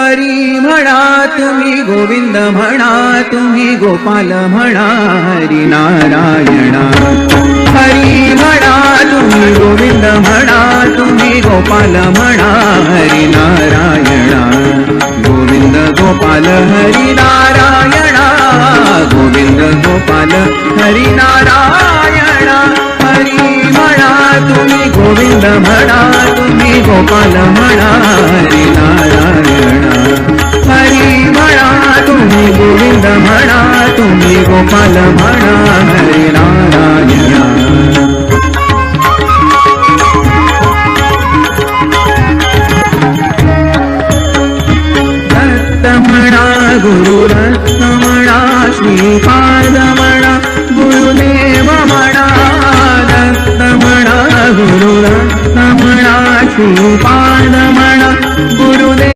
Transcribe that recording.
हरी म्हणा तुम्ही गोविंद म्हणा तुम्ही गोपाल म्हणा हरी नारायणा हरी म्हणा तुम्ही गोविंद म्हणा तुम्ही गोपाल म्हणा हरी नारायणा गोविंद गोपाल हरी नारायणा गोविंद गोपाल हरी नारायणा हरी म्हणा तुम्ही गोविंद म्हणा तुम्ही गोपाल म्हणा हरी नारायणा हरी म्हणा तुम्ही गोविंद म्हणा तुम्ही गोपाल म्हणा हरी नारायणा गुरु रत्न म्हणा श्रीपाद म्हणा गुरुदेव म्हणा दत्त म्हणा गुरु रत्न म्हणा श्रीपाद